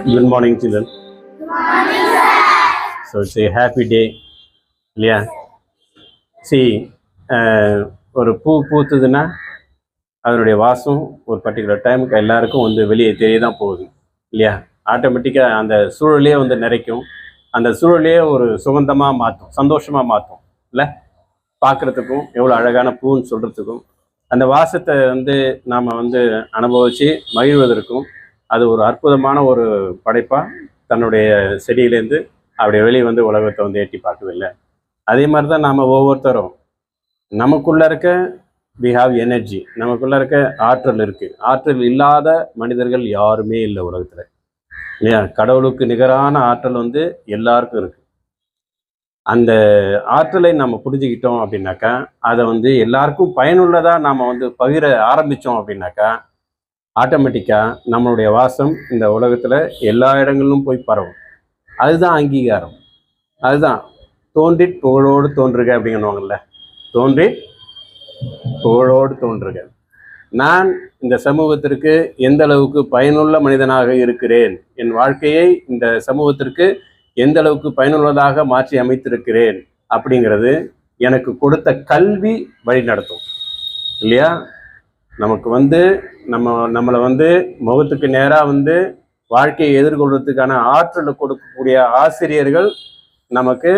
Good morning, children. Good morning, sir. So it's a happy day. இல்லையா? See, ஒரு பூ பூத்துதுன்னா அதனுடைய வாசம் ஒரு பர்டிகுலர் டைமுக்கு எல்லாருக்கும் வந்து வெளியே தெரிய தான் போகுது இல்லையா? ஆட்டோமேட்டிக்காக அந்த சூழலே வந்து நிறைக்கும், அந்த சூழலே ஒரு சுகந்தமாக மாற்றும், சந்தோஷமாக மாற்றும் இல்லை? பார்க்குறதுக்கும் எவ்வளோ அழகான பூன்னு சொல்கிறதுக்கும் அந்த வாசத்தை வந்து நாம் வந்து அனுபவித்து மகிழ்வதற்கும் அது ஒரு அற்புதமான ஒரு படைப்பாக தன்னுடைய செடியிலேருந்து அப்படியே வெளியே வந்து உலகத்தை வந்து எட்டி பார்க்குதில்லை. அதே மாதிரி தான் நாம் ஒவ்வொருத்தரும் நமக்குள்ளே இருக்க வி ஹாவ் எனர்ஜி, நமக்குள்ளே இருக்க ஆற்றல் இருக்குது. ஆற்றல் இல்லாத மனிதர்கள் யாருமே இல்லை உலகத்தில் இல்லையா? கடவுளுக்கு நிகரான ஆற்றல் வந்து எல்லாருக்கும் இருக்குது. அந்த ஆற்றலை நம்ம புரிஞ்சுக்கிட்டோம் அப்படின்னாக்கா அதை வந்து எல்லாருக்கும் பயனுள்ளதாக நாம் வந்து பகிர ஆரம்பித்தோம் அப்படின்னாக்கா ஆட்டோமேட்டிக்காக நம்மளுடைய வாசம் இந்த உலகத்தில் எல்லா இடங்களிலும் போய் பரவும். அதுதான் அங்கீகாரம், அதுதான் தோன்றிட் புகழோடு தோன்றுக அப்படிங்கணுவாங்கல்ல, தோன்றிட் புகழோடு தோன்றுக. நான் இந்த சமூகத்திற்கு எந்த அளவுக்கு பயனுள்ள மனிதனாக இருக்கிறேன், என் வாழ்க்கையை இந்த சமூகத்திற்கு எந்த அளவுக்கு பயனுள்ளதாக மாற்றி அமைத்திருக்கிறேன் அப்படிங்கிறது எனக்கு கொடுத்த கல்வி வழி நடத்தும் இல்லையா? நமக்கு வந்து நம்மளை வந்து முகத்துக்கு நேராக வந்து வாழ்க்கையை எதிர்கொள்வதற்கான ஆற்றலை கொடுக்கக்கூடிய ஆசிரியர்கள் நமக்கு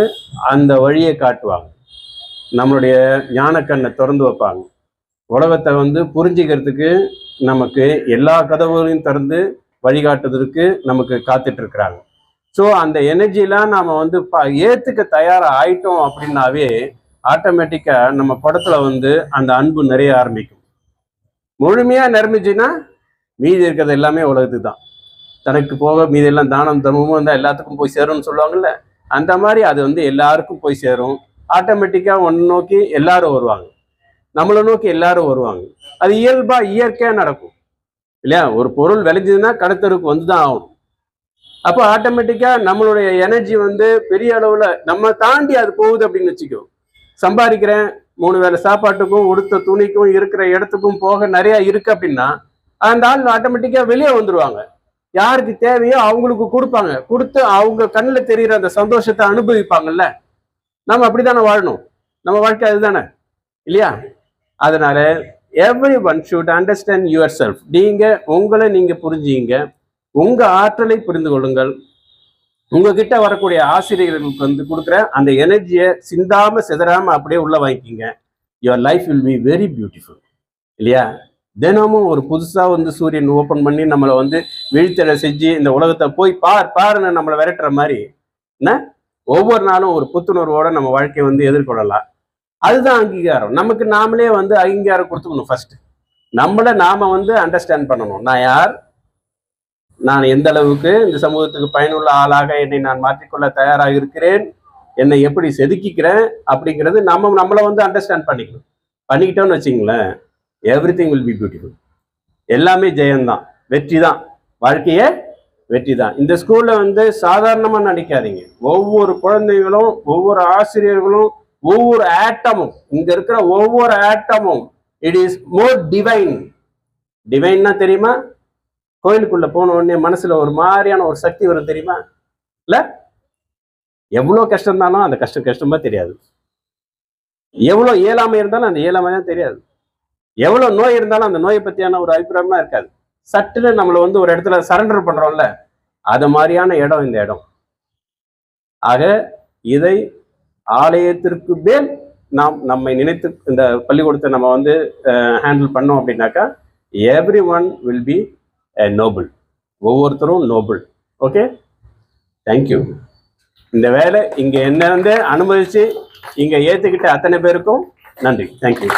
அந்த வழியை காட்டுவாங்க, நம்மளுடைய ஞானக்கண்ணை திறந்து வைப்பாங்க, உலகத்தை வந்து புரிஞ்சிக்கிறதுக்கு நமக்கு எல்லா கதவுகளையும் திறந்து வழிகாட்டுவதற்கு நமக்கு காத்துட்ருக்குறாங்க. ஸோ அந்த எனர்ஜிலாம் நாம் வந்து ஏற்றுக்க தயாராக ஆயிட்டோம் அப்படின்னாவே ஆட்டோமேட்டிக்காக நம்ம படத்தில் வந்து அந்த அன்பு நிறைய ஆரம்பிக்கும். முழுமையாக நிரம்பிச்சுன்னா மீதி இருக்கிறது எல்லாமே உலகத்துக்கு தான், தனக்கு போக மீதி எல்லாம் தானம் தர்மமும் இருந்தால் எல்லாத்துக்கும் போய் சேரும்னு சொல்லுவாங்கல்ல, அந்த மாதிரி அது வந்து எல்லாருக்கும் போய் சேரும். ஆட்டோமேட்டிக்காக ஒன்று நோக்கி எல்லாரும் வருவாங்க, நம்மளை நோக்கி எல்லாரும் வருவாங்க. அது இயல்பாக இயற்கையாக நடக்கும் இல்லையா? ஒரு பொருள் விளைஞ்சதுன்னா கடத்தருக்கு வந்து தான் ஆகும். அப்போ ஆட்டோமேட்டிக்காக நம்மளுடைய எனர்ஜி வந்து பெரிய அளவில் நம்ம தாண்டி அது போகுது அப்படின்னு வச்சுக்கோ. சம்பாதிக்கிறேன், 3 வேளை சாப்பாட்டுக்கும் உடுத்த துணிக்கும் இருக்கிற இடத்துக்கும் போக நிறையா இருக்குது அப்படின்னா அந்த ஆள் ஆட்டோமேட்டிக்காக வெளியே வந்துடுவாங்க. யாருக்கு தேவையோ அவங்களுக்கு கொடுப்பாங்க, கொடுத்து அவங்க கண்ணில் தெரிகிற அந்த சந்தோஷத்தை அனுபவிப்பாங்கல்ல. நம்ம அப்படி தானே வாழணும், நம்ம வாழ்க்கை அதுதானே இல்லையா? அதனால every one should understand your self. உங்களை நீங்கள் புரிஞ்சுங்க, உங்கள் ஆற்றலை புரிந்து கொள்ளுங்கள். உங்ககிட்ட வரக்கூடிய ஆசிரியர்களுக்கு வந்து கொடுக்குற அந்த எனர்ஜியை சிந்தாமல் சிதறாமல் அப்படியே உள்ள வாங்கிக்கிங்க. Your life will be very beautiful இல்லையா? தினமும் ஒரு புதுசாக வந்து சூரியன் ஓப்பன் பண்ணி நம்மளை வந்து விழித்தடை செஞ்சு இந்த உலகத்தை போய் பாருன்னு நம்மளை விரட்டுற மாதிரி என்ன ஒவ்வொரு நாளும் ஒரு புத்துணர்வோட நம்ம வாழ்க்கையை வந்து எதிர்கொள்ளலாம். அதுதான் அங்கீகாரம். நமக்கு நாமளே வந்து அங்கீகாரம் கொடுத்துக்கணும். ஃபர்ஸ்ட் நம்மளை நாம வந்து அண்டர்ஸ்டாண்ட் பண்ணணும். நான் யார், நான் எந்த அளவுக்கு இந்த சமூகத்துக்கு பயனுள்ள ஆளாக என்னை நான் மாற்றிக்கொள்ள தயாராக இருக்கிறேன், என்னை எப்படி செதுக்கிக்கிறேன் அப்படிங்கிறது நம்மளை வந்து அண்டர்ஸ்டாண்ட் பண்ணிக்கிட்டோம்னு வச்சிங்களேன், every thing will be beautiful. எல்லாமே ஜெயம்தான், வெற்றி தான், வாழ்க்கையே வெற்றி தான். இந்த ஸ்கூல்ல வந்து சாதாரணமாக நினைக்காதீங்க. ஒவ்வொரு குழந்தைகளும், ஒவ்வொரு ஆசிரியர்களும், ஒவ்வொரு ஆட்டமும், இங்க இருக்கிற ஒவ்வொரு ஆட்டமும் இட் இஸ் மோர் டிவைன். டிவைன்னா தெரியுமா? கோயிலுக்குள்ள போன உடனே மனசுல ஒரு மாதிரியான ஒரு சக்தி வரும் தெரியுமா? இல்ல, எவ்வளோ கஷ்டம் இருந்தாலும் அந்த கஷ்டமா தெரியாது, எவ்வளோ இயலாமை இருந்தாலும் அந்த இயலாமை தான் தெரியாது, எவ்வளோ நோய் இருந்தாலும் அந்த நோயை பத்தியான ஒரு அபிப்பிராயமா இருக்காது. சட்டுன்னு நம்மளை வந்து ஒரு இடத்துல சரண்டர் பண்றோம்ல, அது மாதிரியான இடம் இந்த இடம். ஆக இதை ஆலயத்திற்கு மேல் நம்மை நினைத்து இந்த பள்ளிக்கூடத்தை நம்ம வந்து ஹேண்டில் பண்ணோம் அப்படின்னாக்கா every one will be Nobel. ஒவ்வொருத்தரும் நோபல். Okay, thank you. இந்த வேலை இங்கே என்ன வந்து அனுமதிச்சு இங்கே ஏற்றுக்கிட்ட அத்தனை பேருக்கும் நன்றி. தேங்க்யூ.